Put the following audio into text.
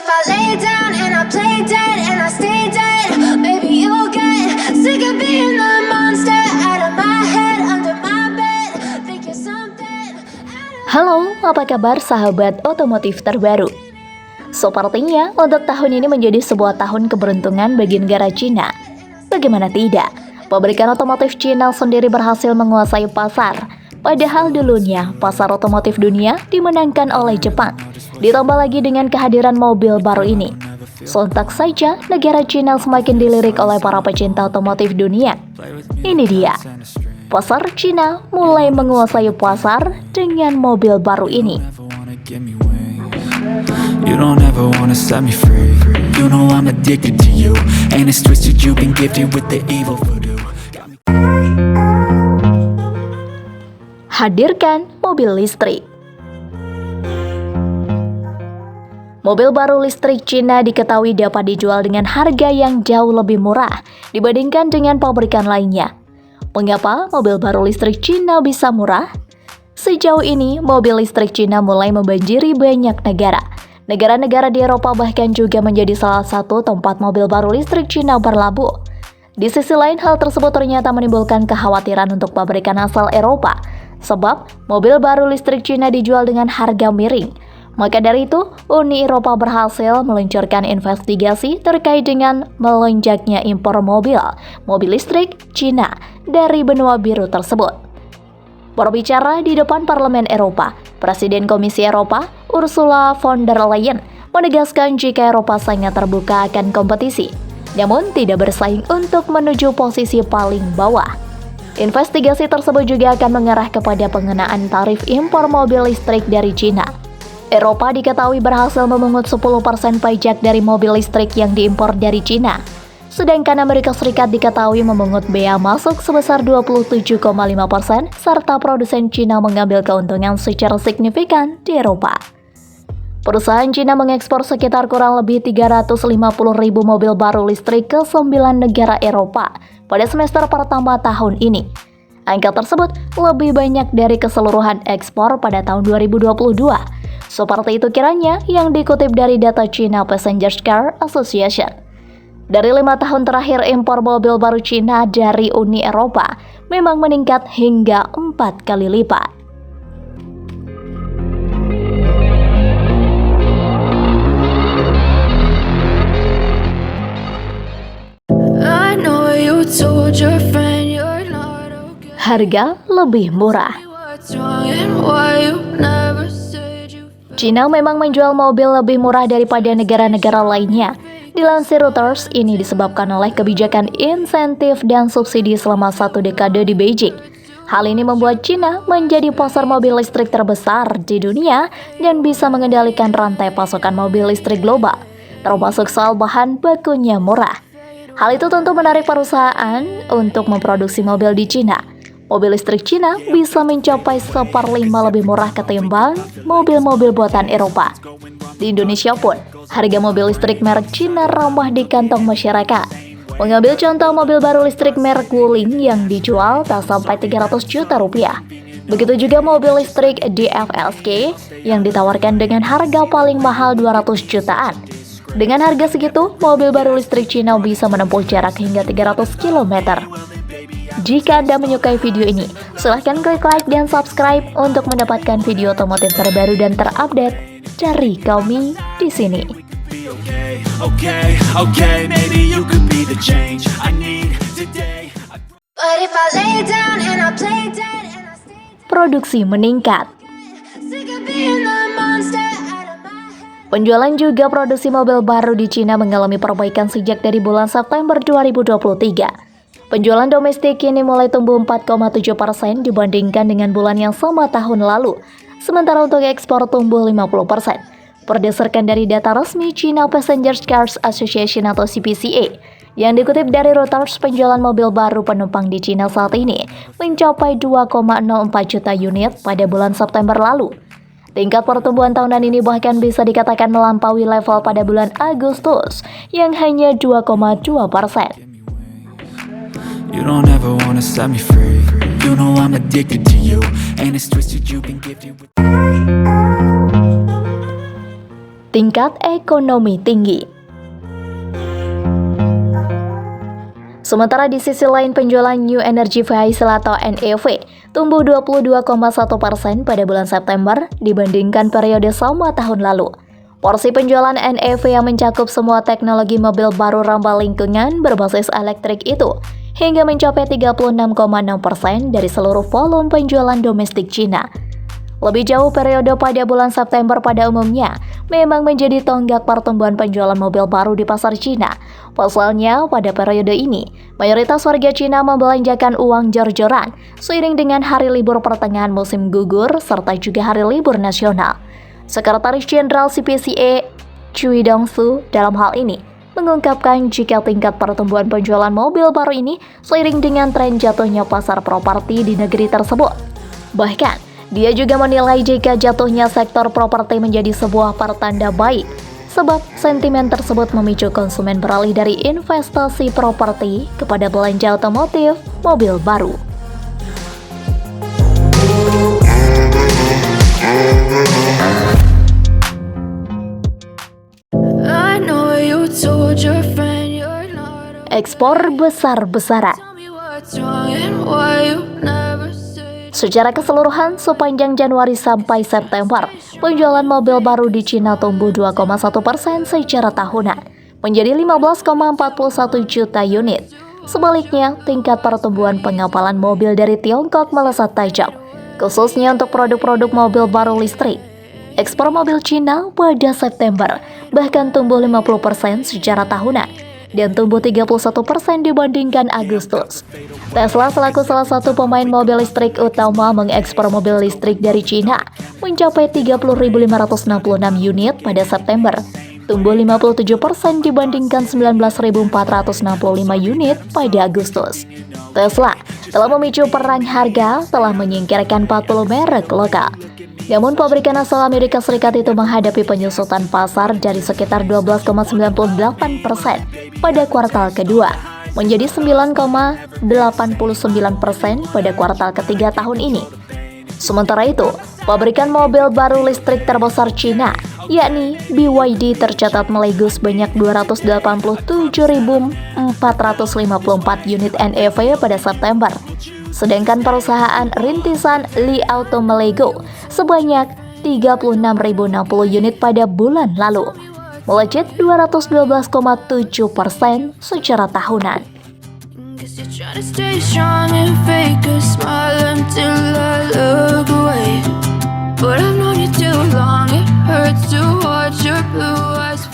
if I lay down and I play dead and I stay dead, maybe you'll get sick of being the monster out of my head, under my bed, think you're something. Halo, apa kabar sahabat otomotif terbaru? Sepertinya untuk tahun ini menjadi sebuah tahun keberuntungan bagi negara Cina. Bagaimana tidak, pabrikan otomotif Cina sendiri berhasil menguasai pasar. Padahal dulunya pasar otomotif dunia dimenangkan oleh Jepang. Ditambah lagi dengan kehadiran mobil baru ini, sontak saja negara Cina semakin dilirik oleh para pecinta otomotif dunia. Ini dia, pasar Cina mulai menguasai pasar dengan mobil baru ini. You don't ever wanna set me free. You know I'm addicted to you, and it's twisted. You've been gifted with the evil voodoo. Hadirkan mobil listrik. Mobil baru listrik Cina diketahui dapat dijual dengan harga yang jauh lebih murah dibandingkan dengan pabrikan lainnya. Mengapa mobil baru listrik Cina bisa murah? Sejauh ini, mobil listrik Cina mulai membanjiri banyak negara. Negara-negara di Eropa bahkan juga menjadi salah satu tempat mobil baru listrik Cina berlabuh. Di sisi lain, hal tersebut ternyata menimbulkan kekhawatiran untuk pabrikan asal Eropa, sebab mobil baru listrik Cina dijual dengan harga miring. Maka dari itu, Uni Eropa berhasil meluncurkan investigasi terkait dengan melonjaknya impor mobil listrik Cina dari benua biru tersebut. Berbicara di depan Parlemen Eropa, Presiden Komisi Eropa, Ursula von der Leyen, menegaskan jika Eropa sangat terbuka akan kompetisi, namun tidak bersaing untuk menuju posisi paling bawah. Investigasi tersebut juga akan mengarah kepada pengenaan tarif impor mobil listrik dari Cina. Eropa diketahui berhasil memungut 10% pajak dari mobil listrik yang diimpor dari Cina. Sedangkan Amerika Serikat diketahui memungut bea masuk sebesar 27,5% serta produsen Cina mengambil keuntungan secara signifikan di Eropa. Perusahaan Cina mengekspor sekitar kurang lebih 350.000 mobil baru listrik ke 9 negara Eropa pada semester pertama tahun ini. Angka tersebut lebih banyak dari keseluruhan ekspor pada tahun 2022. Seperti itu kiranya yang dikutip dari data China Passenger Car Association. Dari 5 tahun terakhir, impor mobil baru Cina dari Uni Eropa memang meningkat hingga 4 kali lipat. Harga lebih murah. Cina memang menjual mobil lebih murah daripada negara-negara lainnya. Dilansir Reuters, ini disebabkan oleh kebijakan insentif dan subsidi selama 1 dekade di Beijing. Hal ini membuat Cina menjadi pasar mobil listrik terbesar di dunia dan bisa mengendalikan rantai pasokan mobil listrik global, termasuk soal bahan bakunya murah. Hal itu tentu menarik perusahaan untuk memproduksi mobil di Cina. Mobil listrik Cina bisa mencapai 1/5 lebih murah ketimbang mobil-mobil buatan Eropa. Di Indonesia pun, harga mobil listrik merek Cina ramah di kantong masyarakat. Mengambil contoh mobil baru listrik merek Wuling yang dijual tak sampai 300 juta rupiah. Begitu juga mobil listrik DFLK yang ditawarkan dengan harga paling mahal 200 jutaan. Dengan harga segitu, mobil baru listrik Cina bisa menempuh jarak hingga 300 km. Jika Anda menyukai video ini, silahkan klik like dan subscribe untuk mendapatkan video otomotif terbaru dan terupdate dari kami di sini. Produksi meningkat. Penjualan juga produksi mobil baru di Cina mengalami perbaikan sejak dari bulan September 2023. Penjualan domestik kini mulai tumbuh 4,7% dibandingkan dengan bulan yang sama tahun lalu, sementara untuk ekspor tumbuh 50%. Berdasarkan dari data resmi China Passenger Cars Association atau CPCA, yang dikutip dari Reuters, penjualan mobil baru penumpang di Cina saat ini mencapai 2,04 juta unit pada bulan September lalu. Tingkat pertumbuhan tahunan ini bahkan bisa dikatakan melampaui level pada bulan Agustus yang hanya 2,2%. You don't ever wanna set me free. You know I'm addicted to you, and it's twisted. You've been gifted with. tingkat ekonomi tinggi. Sementara di sisi lain penjualan New Energy Vehicle atau NEV tumbuh 22,1% pada bulan September dibandingkan periode sama tahun lalu. Porsi penjualan NEV yang mencakup semua teknologi mobil baru ramah lingkungan berbasis elektrik itu hingga mencapai 36,6% dari seluruh volume penjualan domestik Cina. Lebih jauh, periode pada bulan September pada umumnya memang menjadi tonggak pertumbuhan penjualan mobil baru di pasar Cina. Pasalnya, pada periode ini, mayoritas warga Cina membelanjakan uang jor-joran seiring dengan hari libur pertengahan musim gugur serta juga hari libur nasional. Sekretaris Jenderal CPCA, Cui Dongsu, dalam hal ini mengungkapkan jika tingkat pertumbuhan penjualan mobil baru ini seiring dengan tren jatuhnya pasar properti di negeri tersebut. Bahkan, dia juga menilai jika jatuhnya sektor properti menjadi sebuah pertanda baik, sebab sentimen tersebut memicu konsumen beralih dari investasi properti kepada belanja otomotif mobil baru. Ekspor besar-besaran. Secara keseluruhan, sepanjang Januari sampai September, penjualan mobil baru di Cina tumbuh 2,1% secara tahunan, menjadi 15,41 juta unit. Sebaliknya, tingkat pertumbuhan pengapalan mobil dari Tiongkok melesat tajam, khususnya untuk produk-produk mobil baru listrik. Ekspor mobil Cina pada September bahkan tumbuh 50% secara tahunan, dan tumbuh 31% dibandingkan Agustus. Tesla selaku salah satu pemain mobil listrik utama mengekspor mobil listrik dari Cina mencapai 30.566 unit pada September, tumbuh 57% dibandingkan 19.465 unit pada Agustus. Tesla telah memicu perang harga, telah menyingkirkan 40 merek lokal. Namun pabrikan asal Amerika Serikat itu menghadapi penyusutan pasar dari sekitar 12,98% pada kuartal kedua, menjadi 9,89% pada kuartal ketiga tahun ini. Sementara itu, pabrikan mobil baru listrik terbesar Cina, yakni BYD, tercatat melegus sebanyak 287.454 unit NEV pada September. Sedangkan perusahaan rintisan Li Auto melego sebanyak 36.060 unit pada bulan lalu, melejit 212,7% secara tahunan. But I've known you too long, it hurts to watch your blue eyes